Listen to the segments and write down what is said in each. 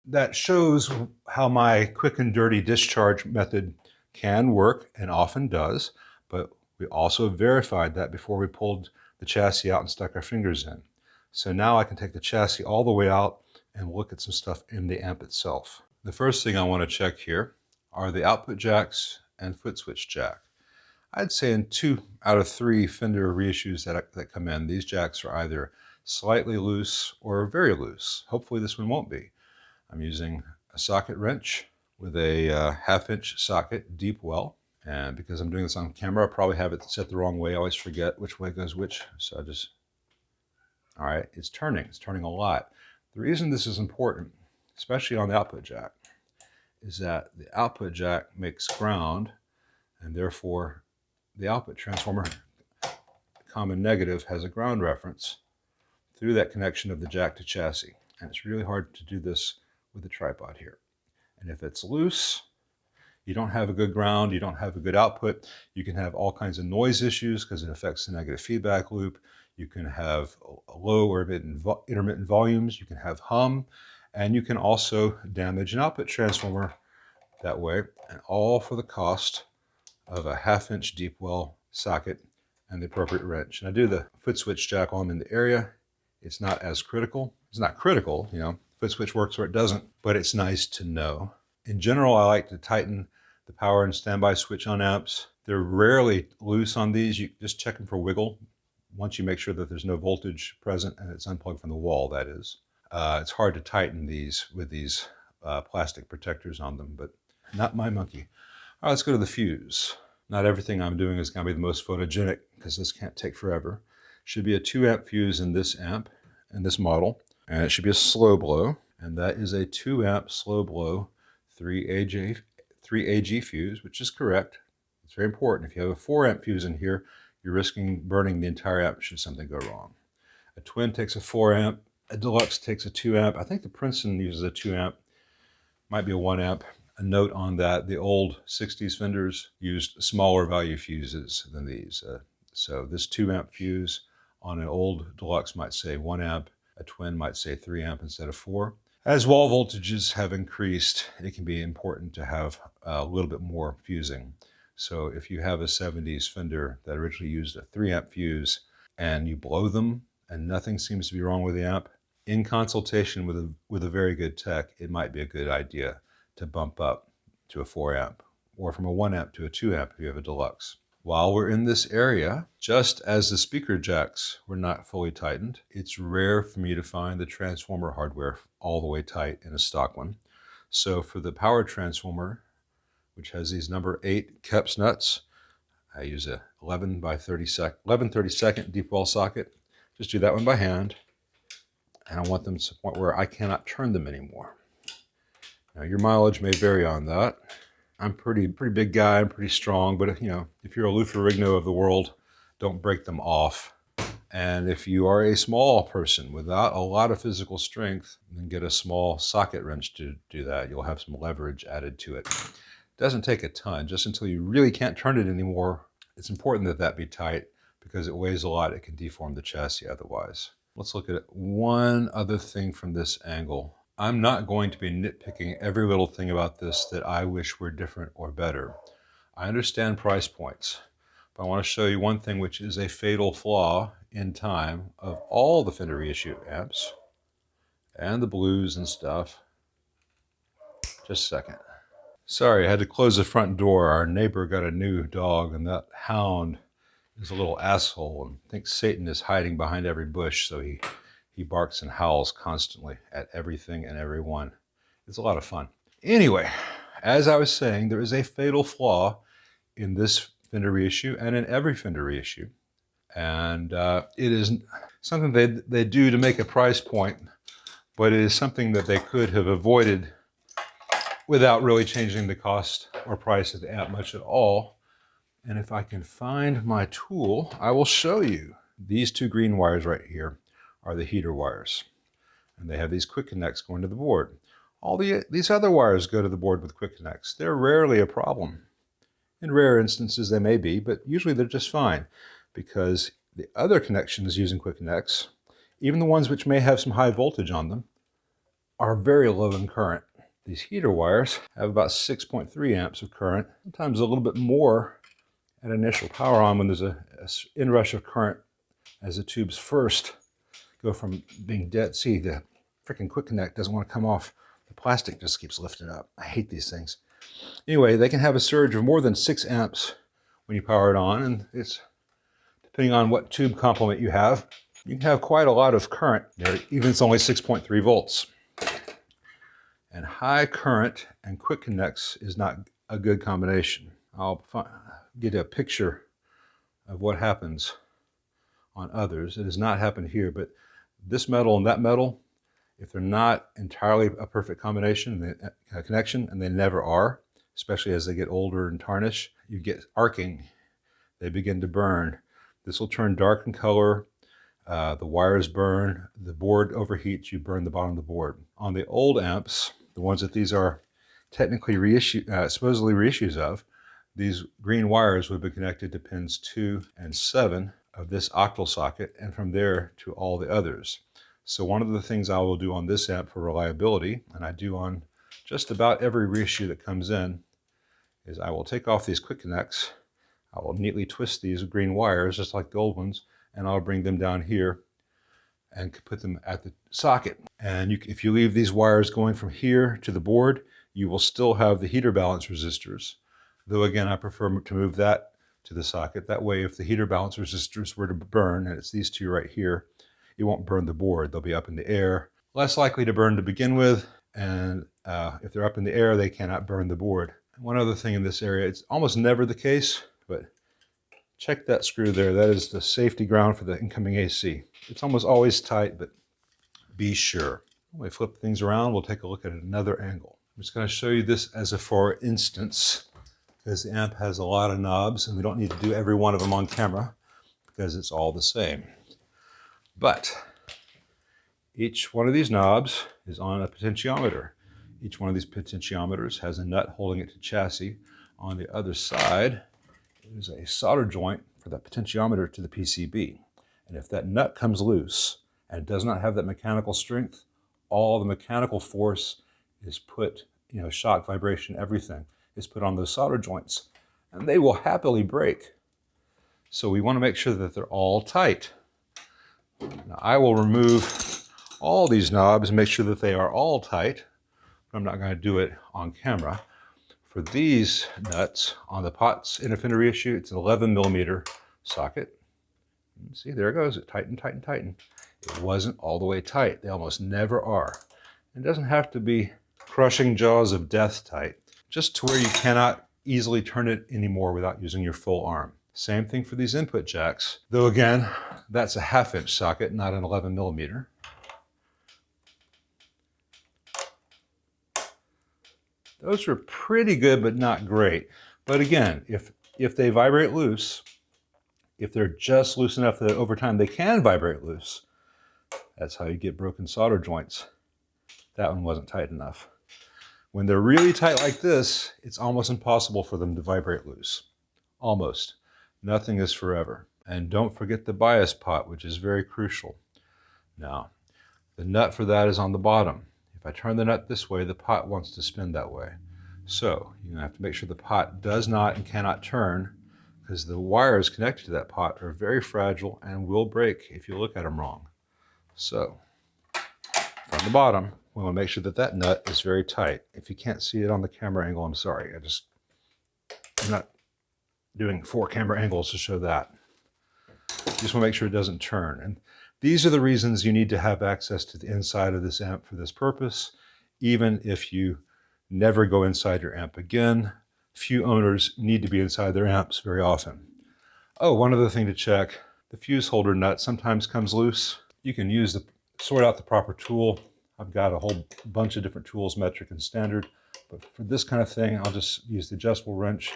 that shows how my quick and dirty discharge method can work and often does, but we also verified that before we pulled the chassis out and stuck our fingers in. So now I can take the chassis all the way out and look at some stuff in the amp itself. The first thing I want to check here are the output jacks and foot switch jack. I'd say in 2 out of 3 Fender reissues that come in, these jacks are either slightly loose or very loose. Hopefully this one won't be. I'm using a socket wrench with a 1/2-inch socket, deep well. And because I'm doing this on camera, I probably have it set the wrong way. I always forget which way goes which. So all right, it's turning a lot. The reason this is important, especially on the output jack, is that the output jack makes ground, and therefore the output transformer, common negative, has a ground reference through that connection of the jack to chassis. And it's really hard to do this with the tripod here. And if it's loose, you don't have a good ground, you don't have a good output, you can have all kinds of noise issues because it affects the negative feedback loop. You can have low or intermittent volumes, you can have hum, and you can also damage an output transformer that way, and all for the cost of a 1/2-inch deep well socket and the appropriate wrench. And I do the foot switch jack while I'm in the area. It's not as critical. It's not critical, you know, foot switch works or it doesn't, but it's nice to know. In general, I like to tighten the power and standby switch on amps. They're rarely loose on these. You just check them for wiggle once you make sure that there's no voltage present and it's unplugged from the wall, that is. It's hard to tighten these with these plastic protectors on them, but not my monkey. All right, let's go to the fuse. Not everything I'm doing is going to be the most photogenic because this can't take forever. Should be a 2-amp fuse in this amp, in this model, and it should be a slow blow, and that is a 2-amp slow blow 3AG fuse, which is correct. It's very important. If you have a 4-amp fuse in here, you're risking burning the entire amp should something go wrong. A twin takes a 4-amp, a deluxe takes a 2-amp. I think the Princeton uses a 2-amp, might be a 1-amp. A note on that, the old 60s Fenders used smaller value fuses than these. So this 2-amp fuse on an old deluxe might say 1-amp, a twin might say 3-amp instead of 4. As wall voltages have increased, it can be important to have a little bit more fusing. So if you have a 70s Fender that originally used a 3-amp fuse and you blow them and nothing seems to be wrong with the amp, in consultation with a very good tech, it might be a good idea to bump up to a 4-amp or from a 1-amp to a 2-amp if you have a deluxe. While we're in this area, just as the speaker jacks were not fully tightened, it's rare for me to find the transformer hardware all the way tight in a stock one. So for the power transformer, which has these number 8 Keps nuts, I use a 11/32 deep well socket. Just do that one by hand. And I want them to the point where I cannot turn them anymore. Now your mileage may vary on that. I'm pretty big guy, I'm pretty strong, but you know, if you're a Lou Ferrigno of the world, don't break them off. And if you are a small person without a lot of physical strength, then get a small socket wrench to do that. You'll have some leverage added to it. It doesn't take a ton, just until you really can't turn it anymore. It's important that that be tight because it weighs a lot. It can deform the chassis otherwise. Let's look at one other thing from this angle. I'm not going to be nitpicking every little thing about this that I wish were different or better. I understand price points, but I want to show you one thing which is a fatal flaw in time of all the Fender reissue amps and the blues and stuff. Just a second. Sorry, I had to close the front door. Our neighbor got a new dog, and that hound is a little asshole and thinks Satan is hiding behind every bush, so he barks and howls constantly at everything and everyone. It's a lot of fun. Anyway, as I was saying, there is a fatal flaw in this Fender reissue and in every Fender reissue. And it is something they do to make a price point, but it is something that they could have avoided without really changing the cost or price of the amp much at all. And if I can find my tool, I will show you. These 2 green wires right here are the heater wires. And they have these quick connects going to the board. These other wires go to the board with quick connects. They're rarely a problem. In rare instances they may be, but usually they're just fine because the other connections using quick connects, even the ones which may have some high voltage on them, are very low in current. These heater wires have about 6.3 amps of current, sometimes a little bit more at initial power on when there's an inrush of current as the tubes first go from being dead. See, the freaking quick connect doesn't want to come off. The plastic just keeps lifting up. I hate these things. Anyway, they can have a surge of more than 6 amps when you power it on, and it's depending on what tube complement you have, you can have quite a lot of current there, even if it's only 6.3 volts. And high current and quick connects is not a good combination. I'll get a picture of what happens on others. It has not happened here, but this metal and that metal, if they're not entirely a perfect combination, connection, and they never are, especially as they get older and tarnish, you get arcing. They begin to burn. This will turn dark in color. The wires burn. The board overheats. You burn the bottom of the board. On the old amps, the ones that these are technically supposedly reissues of, these green wires would be connected to pins 2 and 7 of this octal socket, and from there to all the others. So one of the things I will do on this amp for reliability, and I do on just about every reissue that comes in, is I will take off these quick connects. I will neatly twist these green wires just like the old ones, and I'll bring them down here and put them at the socket. And if you leave these wires going from here to the board, you will still have the heater balance resistors. Though again, I prefer to move that to the socket. That way, if the heater balance resistors were to burn, and it's these two right here, it won't burn the board. They'll be up in the air. Less likely to burn to begin with, and if they're up in the air, they cannot burn the board. One other thing in this area, it's almost never the case, but check that screw there. That is the safety ground for the incoming AC. It's almost always tight, but be sure. When we flip things around, we'll take a look at another angle. I'm just going to show you this as a for instance, because the amp has a lot of knobs, and we don't need to do every one of them on camera, because it's all the same. But each one of these knobs is on a potentiometer. Each one of these potentiometers has a nut holding it to chassis. On the other side is a solder joint for that potentiometer to the PCB. And if that nut comes loose and does not have that mechanical strength, all the mechanical force is put, shock, vibration, everything is put on those solder joints, and they will happily break. So we want to make sure that they're all tight. Now I will remove all these knobs and make sure that they are all tight. I'm not going to do it on camera. For these nuts on the pots in a Fender reissue, it's an 11mm socket. See, there it goes. It tightened, tightened, tightened. It wasn't all the way tight. They almost never are. It doesn't have to be crushing jaws of death tight, just to where you cannot easily turn it anymore without using your full arm. Same thing for these input jacks, though again, that's a 1/2-inch socket, not an 11mm. Those are pretty good, but not great. But again, if they vibrate loose, if they're just loose enough that over time they can vibrate loose, that's how you get broken solder joints. That one wasn't tight enough. When they're really tight like this, it's almost impossible for them to vibrate loose. Almost. Nothing is forever. And don't forget the bias pot, which is very crucial. Now, the nut for that is on the bottom. If I turn the nut this way, the pot wants to spin that way. So you have to make sure the pot does not and cannot turn, because the wires connected to that pot are very fragile and will break if you look at them wrong. So from the bottom, we want to make sure that that nut is very tight. If you can't see it on the camera angle, I'm sorry. I'm not doing 4 camera angles to show that. You just want to make sure it doesn't turn. And these are the reasons you need to have access to the inside of this amp for this purpose, even if you never go inside your amp again. Few owners need to be inside their amps very often. Oh, one other thing to check, the fuse holder nut sometimes comes loose. You can sort out the proper tool. I've got a whole bunch of different tools, metric and standard, but for this kind of thing, I'll just use the adjustable wrench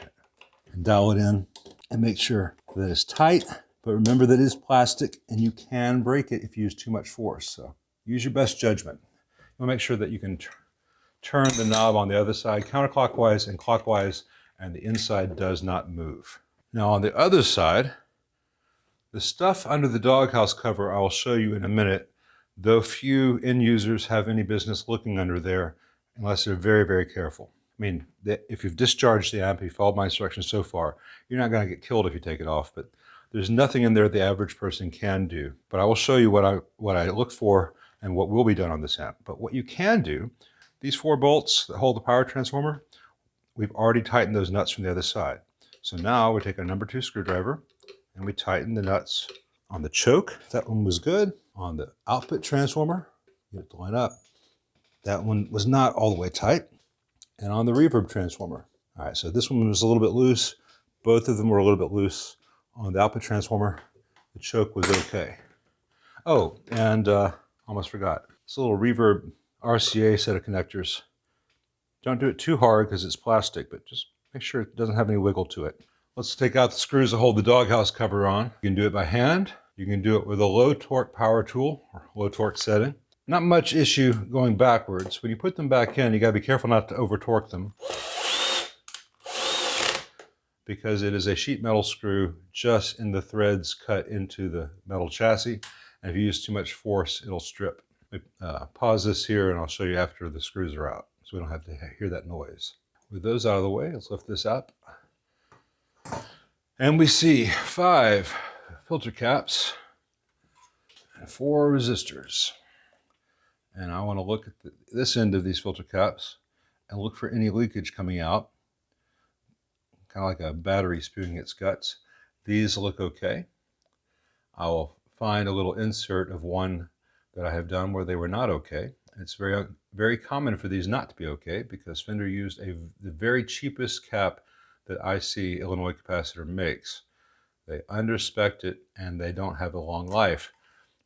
and dial it in and make sure that it's tight. But remember that it is plastic and you can break it if you use too much force. So use your best judgment. You want to make sure that you can turn the knob on the other side counterclockwise and clockwise, and the inside does not move. Now on the other side, the stuff under the Doghouse cover I will show you in a minute. though few end users have any business looking under there unless they're very, very careful. I mean, if you've discharged the amp, you followed my instructions so far, you're not going to get killed if you take it off, but there's nothing in there the average person can do. But I will show you what I look for and what will be done on this amp. But what you can do, these 4 bolts that hold the power transformer, we've already tightened those nuts from the other side. So now we take our number 2 screwdriver and we tighten the nuts on the choke. That one was good. On the output transformer, get it to line up. That one was not all the way tight. And on the reverb transformer. All right, so this one was a little bit loose. Both of them were a little bit loose. On the output transformer, the choke was okay. Oh, and almost forgot. It's a little reverb RCA set of connectors. Don't do it too hard because it's plastic, but just make sure it doesn't have any wiggle to it. Let's take out the screws that hold the Doghouse cover on. You can do it by hand. You can do it with a low torque power tool or low torque setting. Not much issue going backwards. When you put them back in, you gotta be careful not to over torque them because it is a sheet metal screw just in the threads cut into the metal chassis. And if you use too much force, it'll strip. Pause this here and I'll show you after the screws are out so we don't have to hear that noise. With those out of the way, let's lift this up. And we see 5 filter caps and 4 resistors. And I want to look at this end of these filter caps and look for any leakage coming out, kind of like a battery spewing its guts. These look okay. I will find a little insert of one that I have done where they were not okay. It's very, very common for these not to be okay because Fender used the very cheapest cap that I see Illinois Capacitor makes. They underspec'd it and they don't have a long life.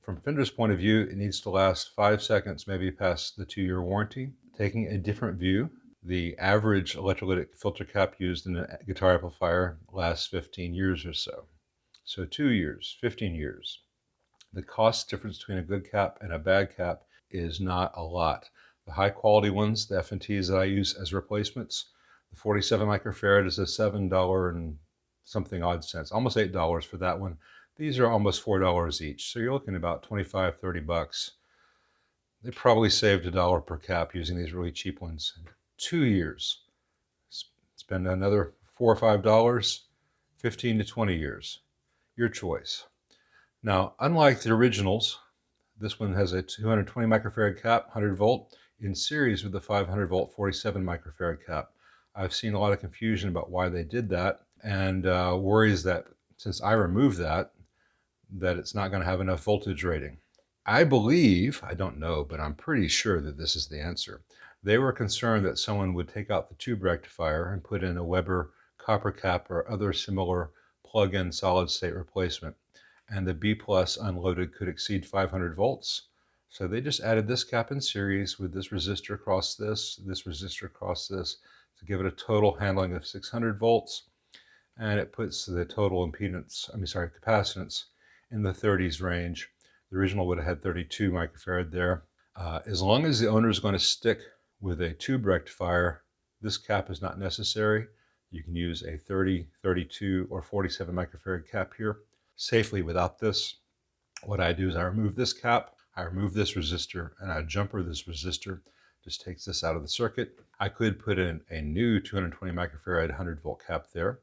From Fender's point of view, it needs to last 5 seconds, maybe past the 2-year warranty. Taking a different view, the average electrolytic filter cap used in a guitar amplifier lasts 15 years or so. So 2 years, 15 years. The cost difference between a good cap and a bad cap is not a lot. The high quality ones, the F&Ts that I use as replacements, the 47 microfarad is a $7 and something odd cents, almost $8 for that one. These are almost $4 each. So you're looking at about 25, 30 bucks. They probably saved $1 per cap using these really cheap ones. 2 years. Spend another $4 or $5, 15 to 20 years. Your choice. Now, unlike the originals, this one has a 220 microfarad cap, 100 volt, in series with the 500 volt 47 microfarad cap. I've seen a lot of confusion about why they did that and worries that since I removed that it's not going to have enough voltage rating. I believe, I don't know, but I'm pretty sure that this is the answer. They were concerned that someone would take out the tube rectifier and put in a Weber copper cap or other similar plug-in solid-state replacement, and the B plus unloaded could exceed 500 volts. So they just added this cap in series with this resistor across this resistor across this to give it a total handling of 600 volts, and it puts the total impedance, capacitance in the 30s range. The original would have had 32 microfarad there. As long as the owner is going to stick with a tube rectifier, this cap is not necessary. You can use a 30, 32, or 47 microfarad cap here safely without this. What I do is I remove this cap, I remove this resistor, and I jumper this resistor. Just takes this out of the circuit. I could put in a new 220 microfarad 100 volt cap there.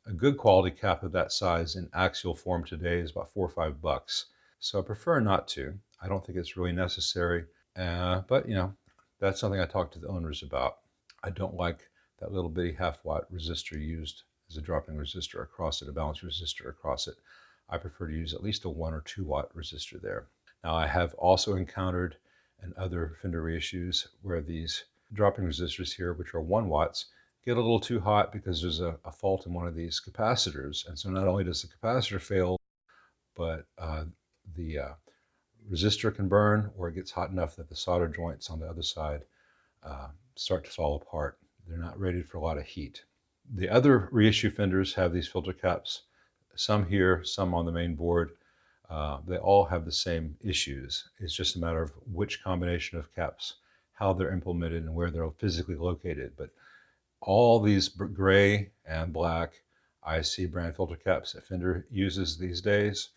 A good quality cap of that size in axial form today is about $4 or $5. So I prefer not to. I don't think it's really necessary, but you know, that's something I talk to the owners about. I don't like that little bitty half-watt resistor used as a drop-in resistor across it, a balanced resistor across it. I prefer to use at least a 1 or 2 watt resistor there. Now I have also encountered in other Fender reissues where these drop-in resistors here, which are 1 watts, get a little too hot because there's a fault in one of these capacitors. And so not only does the capacitor fail, but the resistor can burn, or it gets hot enough that the solder joints on the other side start to fall apart. They're not rated for a lot of heat. The other reissue Fenders have these filter caps, some here, some on the main board. They all have the same issues. It's just a matter of which combination of caps, how they're implemented, and where they're physically located. But all these gray and black IC brand filter caps that Fender uses these days,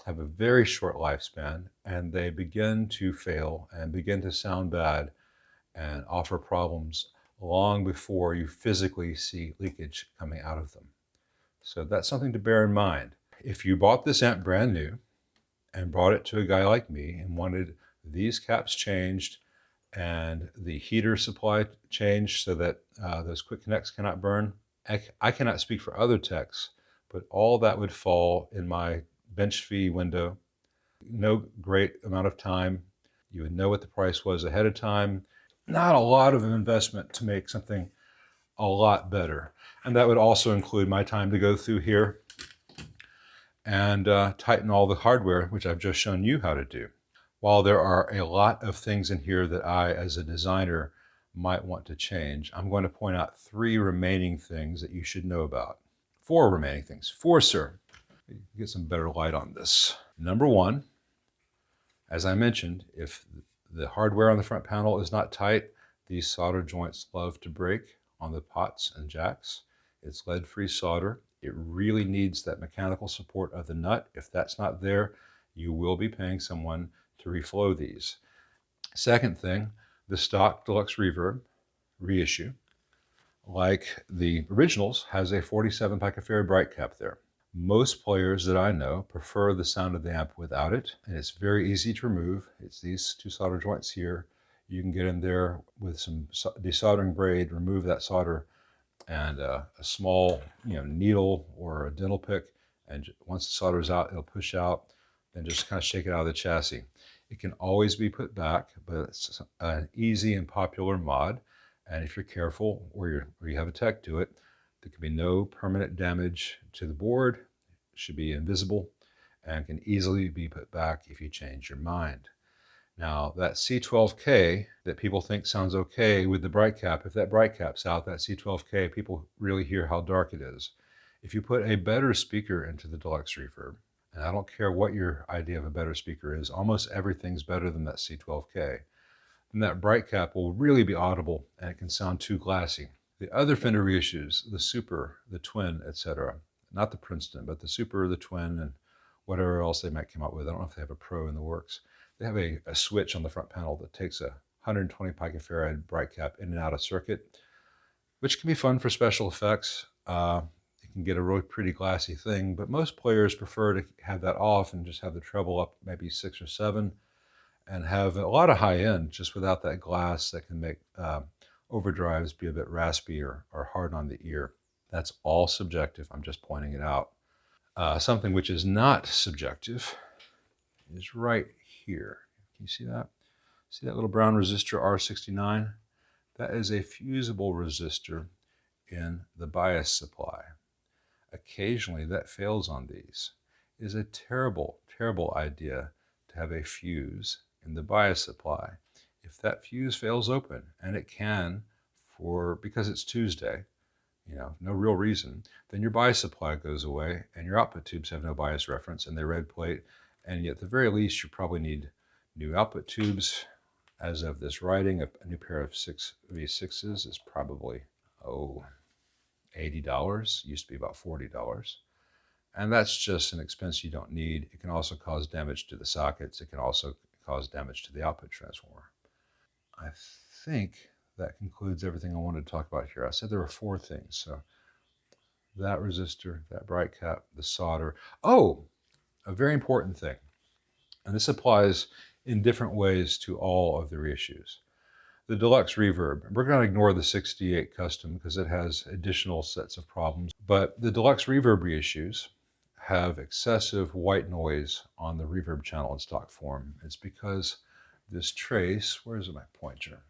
have a very short lifespan, and they begin to fail and begin to sound bad and offer problems long before you physically see leakage coming out of them. So that's something to bear in mind. If you bought this amp brand new and brought it to a guy like me and wanted these caps changed and the heater supply changed so that those quick connects cannot burn, I cannot speak for other techs, but all that would fall in my bench fee window. No great amount of time. You would know what the price was ahead of time. Not a lot of an investment to make something a lot better. And that would also include my time to go through here and tighten all the hardware, which I've just shown you how to do. While there are a lot of things in here that I, as a designer, might want to change, I'm going to point out 3 remaining things that you should know about. 4 remaining things. 4, sir. Get some better light on this. Number 1, as I mentioned, if the hardware on the front panel is not tight, these solder joints love to break on the pots and jacks. It's lead-free solder. It really needs that mechanical support of the nut. If that's not there, you will be paying someone to reflow these. Second thing, the stock Deluxe Reverb reissue, like the originals, has a 47 picofarad bright cap there. Most players that I know prefer the sound of the amp without it, and it's very easy to remove. It's these 2 solder joints here. You can get in there with some desoldering braid, remove that solder, and a small needle or a dental pick, and once the solder is out, it'll push out, then just kind of shake it out of the chassis. It can always be put back, but it's an easy and popular mod, and if you're careful or you have a tech do it, there can be no permanent damage to the board. It should be invisible and can easily be put back if you change your mind. Now, that C12K that people think sounds okay with the bright cap, if that bright cap's out, that C12K, people really hear how dark it is. If you put a better speaker into the Deluxe Reverb, and I don't care what your idea of a better speaker is, almost everything's better than that C12K, then that bright cap will really be audible and it can sound too glassy. The other Fender reissues, the Super, the Twin, etc., not the Princeton, but the Super, the Twin, and whatever else they might come out with. I don't know if they have a Pro in the works. They have a switch on the front panel that takes a 120 picofarad bright cap in and out of circuit, which can be fun for special effects. You can get a really pretty glassy thing, but most players prefer to have that off and just have the treble up maybe 6 or 7 and have a lot of high end just without that glass that can make overdrives be a bit raspy or hard on the ear. That's all subjective. I'm just pointing it out. Something which is not subjective is right here. Can you see that? See that little brown resistor R69? That is a fusible resistor in the bias supply. Occasionally that fails on these. It is a terrible, terrible idea to have a fuse in the bias supply. If that fuse fails open, and it can because it's Tuesday, no real reason, then your bias supply goes away and your output tubes have no bias reference and they red plate, and at the very least you probably need new output tubes. As of this writing, a new pair of 6 V6s is probably $80. Used to be about $40. And that's just an expense you don't need. It can also cause damage to the sockets. It can also cause damage to the output transformer. I think that concludes everything I wanted to talk about here. I said there were 4 things. So that resistor, that bright cap, the solder. Oh, a very important thing. And this applies in different ways to all of the reissues. The Deluxe Reverb. We're going to ignore the 68 Custom because it has additional sets of problems. But the Deluxe Reverb reissues have excessive white noise on the reverb channel in stock form. It's because this trace, where's my pointer?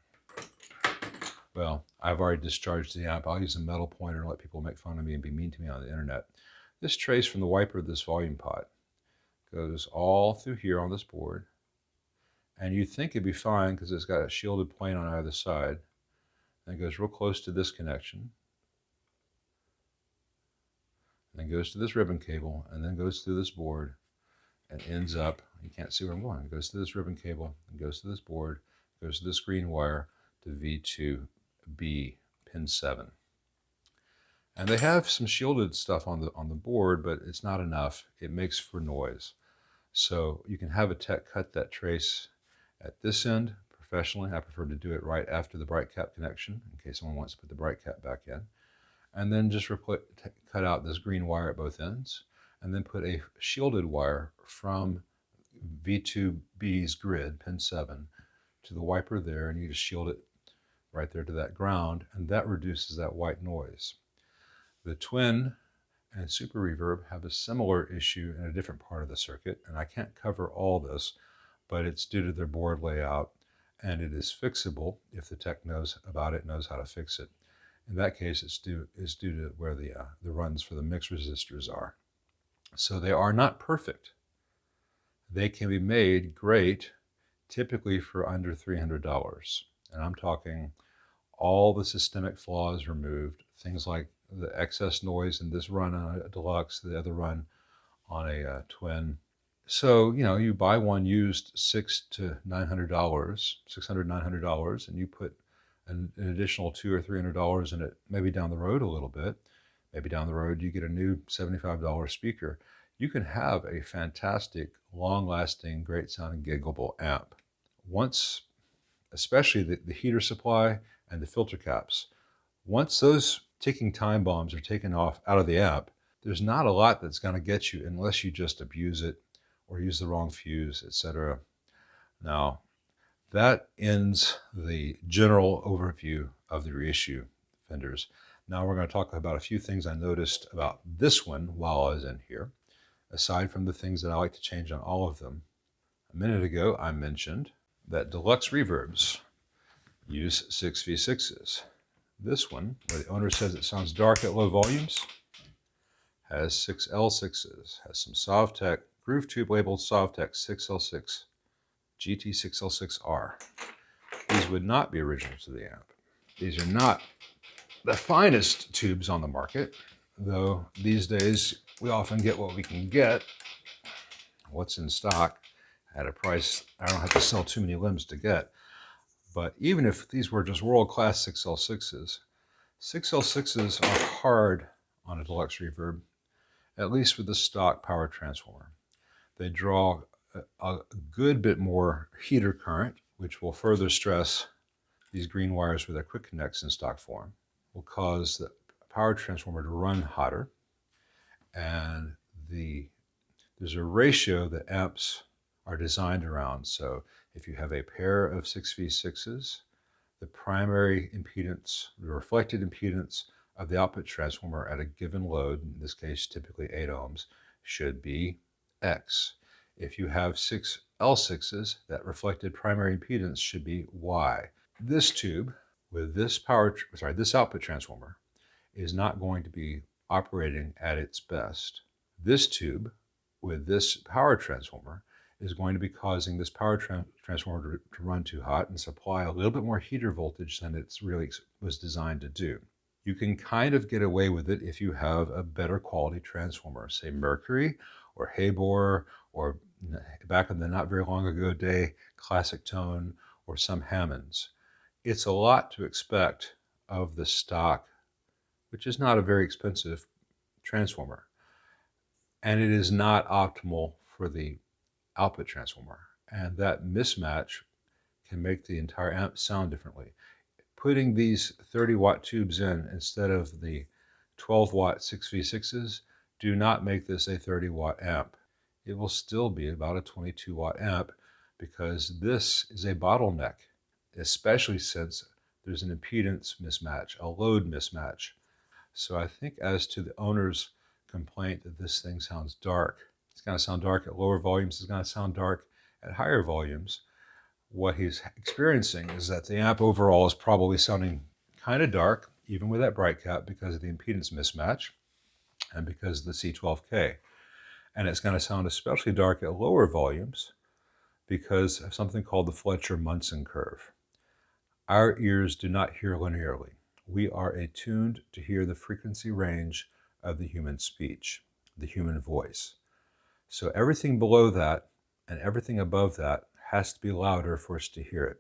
Well, I've already discharged the amp. I'll use a metal pointer and let people make fun of me and be mean to me on the internet. This trace from the wiper of this volume pot goes all through here on this board. And you'd think it'd be fine because it's got a shielded plane on either side. Then it goes real close to this connection. And then goes to this ribbon cable, and then goes through this board, and ends up, you can't see where I'm going, it goes to this ribbon cable, and goes to this board, goes to this green wire to V2B, pin 7. And they have some shielded stuff on the board, but it's not enough. It makes for noise. So you can have a tech cut that trace at this end professionally. I prefer to do it right after the bright cap connection in case someone wants to put the bright cap back in. And then just cut out this green wire at both ends, and then put a shielded wire from V2B's grid, pin 7, to the wiper there, and you just shield it right there to that ground, and that reduces that white noise. The twin and super reverb have a similar issue in a different part of the circuit, and I can't cover all this, but it's due to their board layout, and it is fixable if the tech knows about it, knows how to fix it. In that case, it's due to where the runs for the mix resistors are. So they are not perfect. They can be made great, typically for under $300. And I'm talking all the systemic flaws removed, things like the excess noise in this run on a Deluxe, the other run on a twin. So, you know, you buy one used $600 to $900, and you put an additional $200 or $300 in it, maybe down the road a little bit. Maybe down the road you get a new $75 speaker. You can have a fantastic, long-lasting, great-sounding giggable amp. Once, especially the heater supply and the filter caps, once those ticking time bombs are taken off out of the amp, there's not a lot that's going to get you unless you just abuse it or use the wrong fuse, etc. Now, that ends the general overview of the Reissue Fenders. Now we're going to talk about a few things I noticed about this one while I was in here, aside from the things that I like to change on all of them. A minute ago, I mentioned that Deluxe Reverbs use 6V6s. This one, where the owner says it sounds dark at low volumes, has 6L6s, has some Sovtech, groove tube labeled Sovtech 6L6, GT6L6R. These would not be original to the amp. These are not the finest tubes on the market, though these days we often get what we can get, what's in stock, at a price I don't have to sell too many limbs to get. But even if these were just world-class 6L6s, 6L6s are hard on a Deluxe Reverb, at least with the stock power transformer. They draw a good bit more heater current, which will further stress these green wires with their quick connects in stock form, will cause the power transformer to run hotter, and there's a ratio that amps are designed around. So if you have a pair of 6V6s, the primary impedance, the reflected impedance of the output transformer at a given load, in this case typically 8 ohms, should be X. If you have 6L6s, that reflected primary impedance should be Y. This tube with this this output transformer is not going to be operating at its best. This tube with this power transformer is going to be causing this power transformer to run too hot and supply a little bit more heater voltage than it really was designed to do. You can kind of get away with it if you have a better quality transformer, say Mercury or Habor, or back in the not very long ago day, Classic Tone or some Hammonds. It's a lot to expect of the stock, which is not a very expensive transformer. And it is not optimal for the output transformer. And that mismatch can make the entire amp sound differently. Putting these 30-watt tubes in instead of the 12-watt 6V6s do not make this a 30-watt amp. It will still be about a 22-watt amp because this is a bottleneck, especially since there's an impedance mismatch, a load mismatch. So I think as to the owner's complaint that this thing sounds dark, it's going to sound dark at lower volumes, it's going to sound dark at higher volumes. What he's experiencing is that the amp overall is probably sounding kind of dark, even with that bright cap, because of the impedance mismatch and because of the C12K. And it's going to sound especially dark at lower volumes because of something called the Fletcher-Munson Curve. Our ears do not hear linearly. We are attuned to hear the frequency range of the human speech, the human voice. So everything below that and everything above that has to be louder for us to hear it.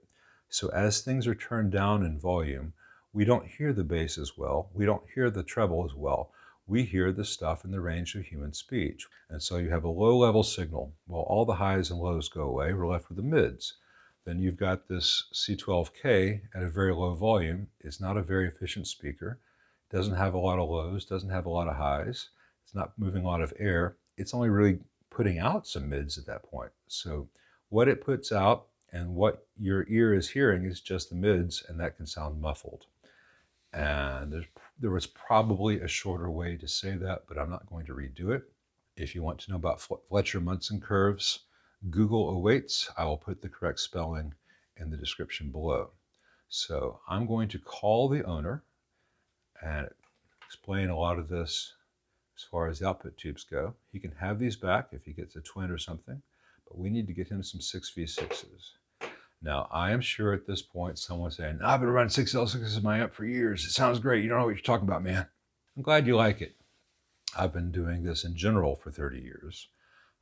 So as things are turned down in volume, we don't hear the bass as well. We don't hear the treble as well. we hear this stuff in the range of human speech. And so you have a low-level signal. Well, all the highs and lows go away. We're left with the mids. Then you've got this C12K at a very low volume. It's not a very efficient speaker. It doesn't have a lot of lows, doesn't have a lot of highs. It's not moving a lot of air. It's only really putting out some mids at that point. So what it puts out and what your ear is hearing is just the mids, and that can sound muffled. And there was probably a shorter way to say that, but I'm not going to redo it. If you want to know about Fletcher-Munson curves, Google awaits. I will put the correct spelling in the description below. So I'm going to call the owner and explain a lot of this as far as the output tubes go. He can have these back if he gets a twin or something, but we need to get him some 6V6s. Now, I am sure at this point someone's saying, I've been running 6L6s in my amp for years. It sounds great. You don't know what you're talking about, man. I'm glad you like it. I've been doing this in general for 30 years.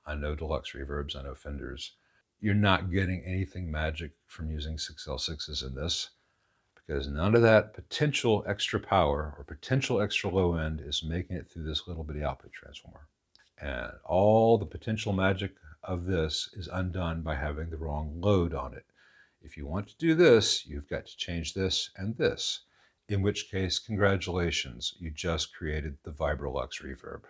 I know Deluxe Reverbs. I know Fenders. You're not getting anything magic from using 6L6s in this, because none of that potential extra power or potential extra low end is making it through this little bitty output transformer. And all the potential magic of this is undone by having the wrong load on it. If you want to do this, you've got to change this and this, in which case, congratulations, you just created the Vibrolux reverb.